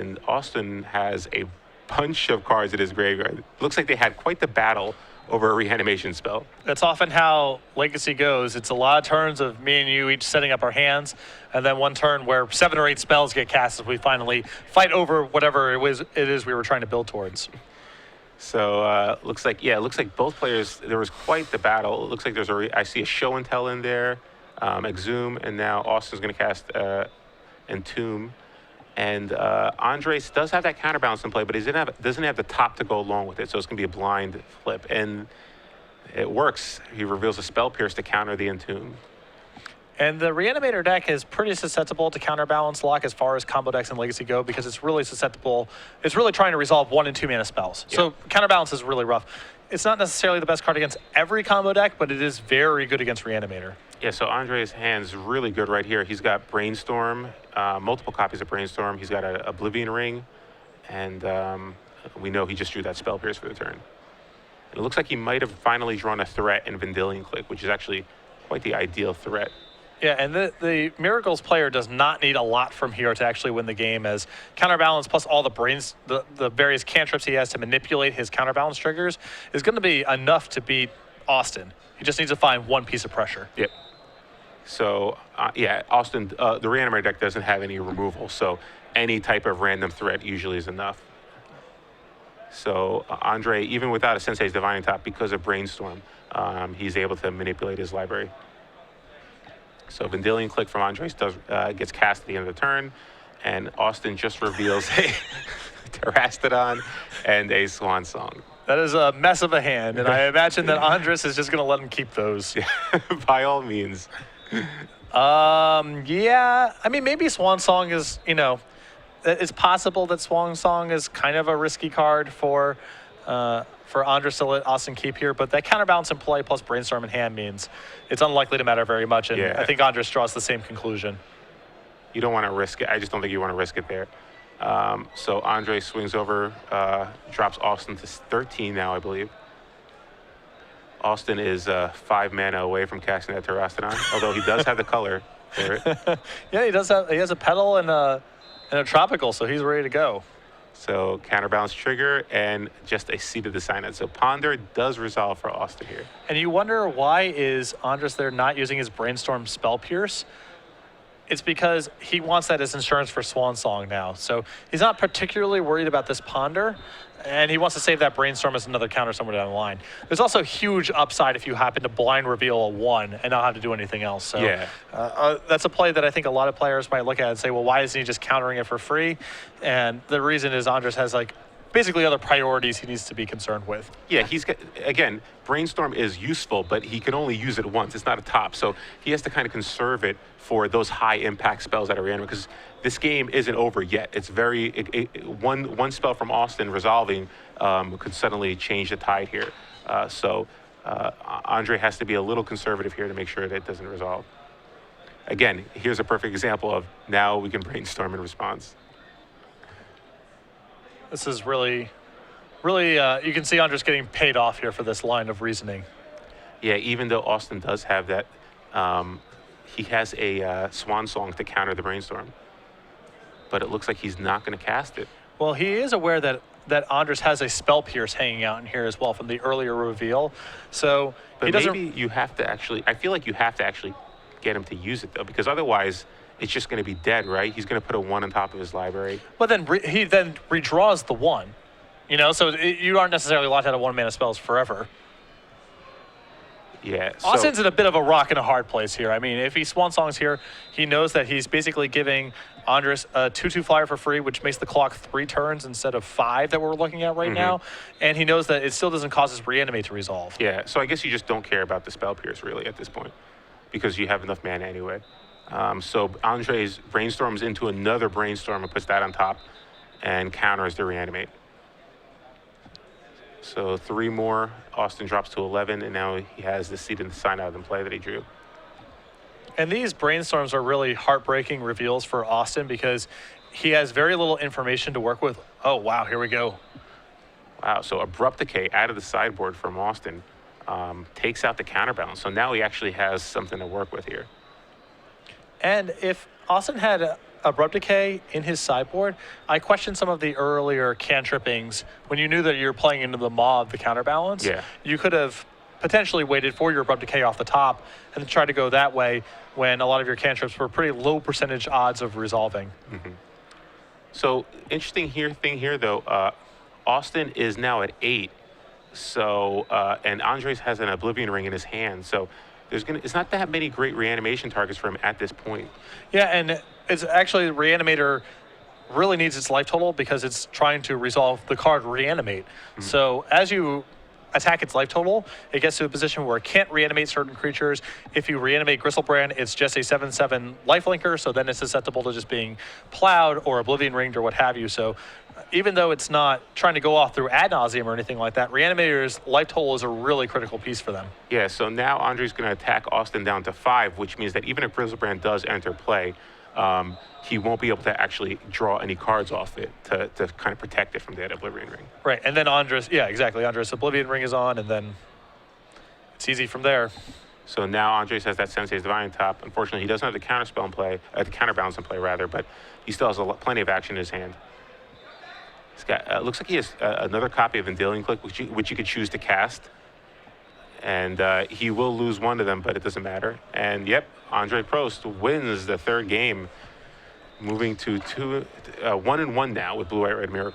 And Austin has a bunch of cards in his graveyard. Looks like they had quite the battle over a reanimation spell. That's often how Legacy goes. It's a lot of turns of me and you each setting up our hands, and then one turn where 7 or 8 spells get cast as we finally fight over whatever it is we were trying to build towards. So looks like both players, there was quite the battle. It looks like I see a show and tell in there, Exhume, and now Austin's going to cast Entomb. And Andrejs does have that counterbalance in play, but he doesn't have the top to go along with it, so it's going to be a blind flip. And it works. He reveals a Spell Pierce to counter the Entomb. And the Reanimator deck is pretty susceptible to counterbalance lock as far as combo decks in Legacy go, because it's really susceptible. It's really trying to resolve 1 and 2 mana spells. Yeah. So counterbalance is really rough. It's not necessarily the best card against every combo deck, but it is very good against Reanimator. Yeah, so Andrejs' hand's really good right here. He's got Brainstorm, multiple copies of Brainstorm. He's got an Oblivion Ring, and we know he just drew that Spell Pierce for the turn. And it looks like he might have finally drawn a threat in Vendilion Clique, which is actually quite the ideal threat. Yeah, and the Miracles player does not need a lot from here to actually win the game, as counterbalance plus all the various cantrips he has to manipulate his counterbalance triggers is going to be enough to beat Austin. He just needs to find one piece of pressure. Yep. So, yeah, Austin, the Reanimator deck doesn't have any removal, so any type of random threat usually is enough. So Andre, even without a Sensei's Divining Top, because of Brainstorm, he's able to manipulate his library. So Vendilion Clique from Andrejs gets cast at the end of the turn, and Austin just reveals a Terastodon and a Swan Song. That is a mess of a hand, and I imagine that Andrejs is just going to let him keep those. Yeah, by all means. Yeah, I mean, maybe Swan Song is, it's possible that Swan Song is kind of a risky card for Andrejs to let Austin keep here, but that counterbalance in play plus Brainstorm in hand means it's unlikely to matter very much, and yeah. I think Andrejs draws the same conclusion. You don't want to risk it. I just don't think you want to risk it there. So Andrejs swings over, drops Austin to 13 now, I believe. Austin is 5 mana away from casting that Terastodon, although he does have the color for it. Yeah, he does have. He has a Petal and a Tropical, so he's ready to go. So counterbalance trigger and just a Seat of the Synod. So Ponder does resolve for Austin here. And you wonder, why is Andrejs there not using his Brainstorm Spell Pierce? It's because he wants that as insurance for Swan Song now. So he's not particularly worried about this Ponder, and he wants to save that Brainstorm as another counter somewhere down the line. There's also huge upside if you happen to blind reveal a 1 and not have to do anything else. So yeah. That's a play that I think a lot of players might look at and say, well, why isn't he just countering it for free? And the reason is Andrejs has basically other priorities he needs to be concerned with. Yeah, he's got, again, Brainstorm is useful, but he can only use it once. It's not a top, so he has to kind of conserve it for those high impact spells that are random, because this game isn't over yet. It's one spell from Austin resolving could suddenly change the tide here. So Andre has to be a little conservative here to make sure that it doesn't resolve. Again, here's a perfect example of now we can Brainstorm in response. This is really, you can see Andrejs getting paid off here for this line of reasoning. Yeah, even though Austin does have that, he has a Swan Song to counter the Brainstorm. But it looks like he's not going to cast it. Well, he is aware that Andrejs has a Spell Pierce hanging out in here as well from the earlier reveal. So but maybe you have to actually, I feel like you have to actually get him to use it, though, because otherwise it's just going to be dead, right? He's going to put a 1 on top of his library. But then he then redraws the 1, so you aren't necessarily locked out of 1 mana spells forever. Yeah. Austin's in a bit of a rock and a hard place here. I mean, if he Swan Songs here, he knows that he's basically giving Andrejs a 2/2 flyer for free, which makes the clock 3 turns instead of 5 that we're looking at right now. And he knows that it still doesn't cause his Reanimate to resolve. Yeah, so I guess you just don't care about the Spell Pierce really at this point, because you have enough mana anyway. So Andrejs Brainstorms into another Brainstorm and puts that on top and counters the Reanimate. So 3 more, Austin drops to 11, and now he has the Seat of the Synod in play that he drew. And these Brainstorms are really heartbreaking reveals for Austin, because he has very little information to work with. Oh, wow, here we go. Wow, so Abrupt Decay out of the sideboard from Austin takes out the counterbalance. So now he actually has something to work with here. And if Austin had Abrupt Decay in his sideboard, I question some of the earlier cantrippings when you knew that you were playing into the maw of the counterbalance. Yeah. You could have potentially waited for your Abrupt Decay off the top and then tried to go that way when a lot of your cantrips were pretty low percentage odds of resolving. So interesting thing here though, Austin is now at 8. So and Andrejs has an Oblivion Ring in his hand. So it's not that many great reanimation targets for him at this point. Yeah, and it's actually Reanimator really needs its life total because it's trying to resolve the card Reanimate. So as you attack its life total, it gets to a position where it can't reanimate certain creatures. If you reanimate Gristlebrand, it's just a 7/7 lifelinker, so then it's susceptible to just being plowed or Oblivion Ringed or what have you. So even though it's not trying to go off through ad nauseum or anything like that, Reanimator's life total is a really critical piece for them. Yeah, so now Andrejs going to attack Austin down to 5, which means that even if Gristlebrand does enter play, he won't be able to actually draw any cards off it to kind of protect it from that Oblivion Ring. Right, and then Andrejs, yeah, exactly. Andrejs' Oblivion Ring is on, and then it's easy from there. So now Andrejs has that Sensei's Divine top. Unfortunately, he doesn't have the counterspell in play, the counterbalance in play rather, but he still has plenty of action in his hand. He's got, looks like he has another copy of Endealing Click, which you could choose to cast. And he will lose one of them, but it doesn't matter. And yep, Andrejs Prost wins the third game, moving to 1-1 now with Blue-White Red Miracle.